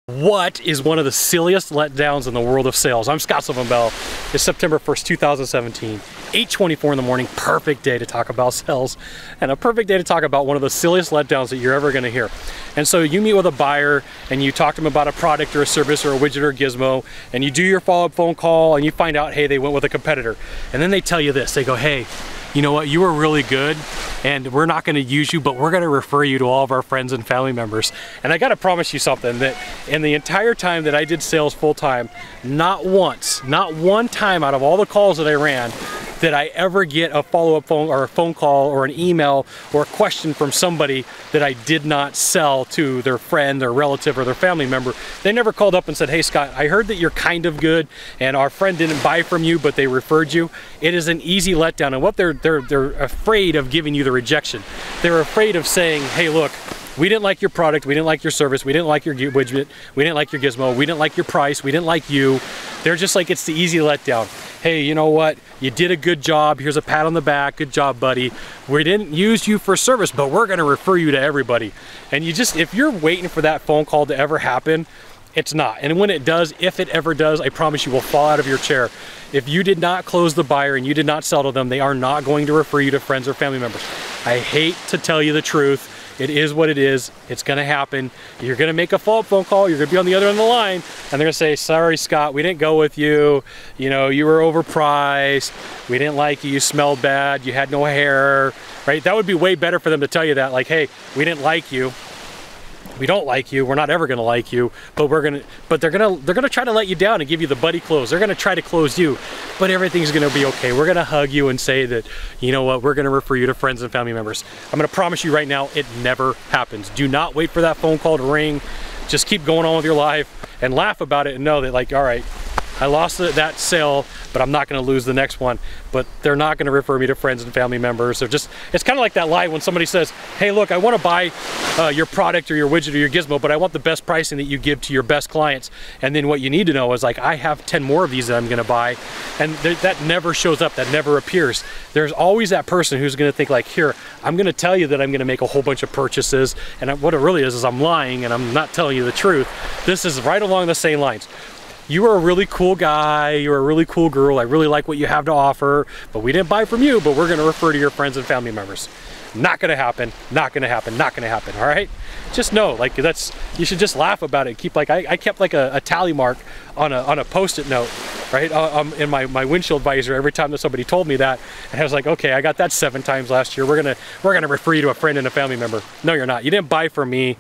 What is one of the silliest letdowns in the world of sales? I'm Sylvan Bell. It's September 1st, 2017, 8:24 in the morning. Perfect day to talk about sales and a perfect day to talk about one of the silliest letdowns that you're ever going to hear. And so you meet with a buyer and you talk to them about a product or a service or a widget or a gizmo, and you do your follow-up phone call and you find out, hey, they went with a competitor. And then they tell you this, they go, hey, you know what, you were really good and we're not going to use you, but we're going to refer you to all of our friends and family members. And I got to promise you something, that in the entire time that I did sales full-time, not once, not one time out of all the calls that I ran, did I ever get a follow-up phone or a phone call or an email or a question from somebody that I did not sell to their friend, their relative, or their family member. They never called up and said, hey Scott, I heard that you're kind of good and our friend didn't buy from you, but they referred you. It is an easy letdown, and what they're afraid of giving you the rejection. They're afraid of saying, hey look, we didn't like your product, we didn't like your service, we didn't like your widget, we didn't like your gizmo, we didn't like your price, we didn't like you. They're just like, it's the easy letdown. Hey, you know what? You did a good job. Here's a pat on the back. Good job, buddy. We didn't use you for service, but we're going to refer you to everybody. And you just, if you're waiting for that phone call to ever happen, it's not. And when it does, if it ever does, I promise you will fall out of your chair. If you did not close the buyer and you did not sell to them, they are not going to refer you to friends or family members. I hate to tell you the truth. It is what it is. It's going to happen. You're going to make a follow-up phone call. You're going to be on the other end of the line, and they're going to say, sorry, Scott, we didn't go with you. You know, you were overpriced. We didn't like you. You smelled bad. You had no hair, right? That would be way better for them to tell you that, like, hey, we didn't like you. We don't like you. We're not ever going to like you, but they're going to try to let you down and give you the buddy close. They're going to try to close you, but everything's going to be okay. We're going to hug you and say that, you know what, we're going to refer you to friends and family members. I'm going to promise you right now, it never happens. Do not wait for that phone call to ring. Just keep going on with your life and laugh about it and know that, like, all right, I lost that sale, but I'm not going to lose the next one. But they're not going to refer me to friends and family members. They're just, it's kind of like that lie when somebody says, hey, look, I want to buy your product or your widget or your gizmo, but I want the best pricing that you give to your best clients. And then what you need to know is, like, I have 10 more of these that I'm going to buy. And that never shows up. That never appears. There's always that person who's going to think, like, here, I'm going to tell you that I'm going to make a whole bunch of purchases. And what it really is I'm lying and I'm not telling you the truth. This is right along the same lines. You are a really cool guy, you're a really cool girl, I really like what you have to offer, but we didn't buy from you, but we're gonna refer to your friends and family members. Not gonna happen, not gonna happen, not gonna happen, all right? Just know, like, that's, you should just laugh about it. Keep, like, I kept like a tally mark on a post-it note, right, in my windshield visor every time that somebody told me that, and I was like, okay, I got that 7 times last year, we're gonna refer you to a friend and a family member. No, you're not. You didn't buy from me.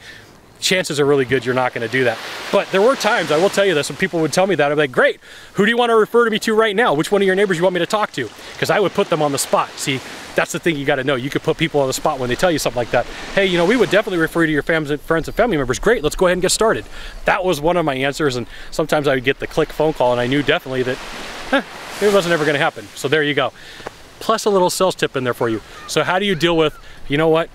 Chances are really good you're not going to do that. But there were times, I will tell you this, when people would tell me that, I'd be like, great, who do you want to refer to me to right now? Which one of your neighbors you want me to talk to? Because I would put them on the spot. See, that's the thing you got to know. You could put people on the spot when they tell you something like that. Hey, you know, we would definitely refer you to your friends and family members. Great, let's go ahead and get started. That was one of my answers, and sometimes I would get the click phone call, and I knew definitely that it wasn't ever going to happen. So there you go. Plus a little sales tip in there for you. So how do you deal with, you know what?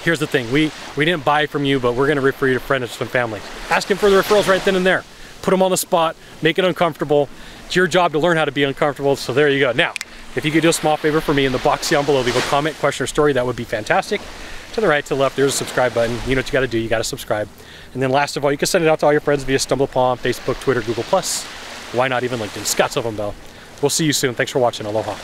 Here's the thing, we didn't buy from you, but we're gonna refer you to friends and family. Ask them for the referrals right then and there. Put them on the spot, make it uncomfortable. It's your job to learn how to be uncomfortable, so there you go. Now, if you could do a small favor for me, in the box down below, leave a comment, question, or story, that would be fantastic. To the right, to the left, there's a subscribe button. You know what you gotta do, you gotta subscribe. And then last of all, you can send it out to all your friends via StumbleUpon, Facebook, Twitter, Google+. Why not even LinkedIn? Sylvan Bell. We'll see you soon. Thanks for watching. Aloha.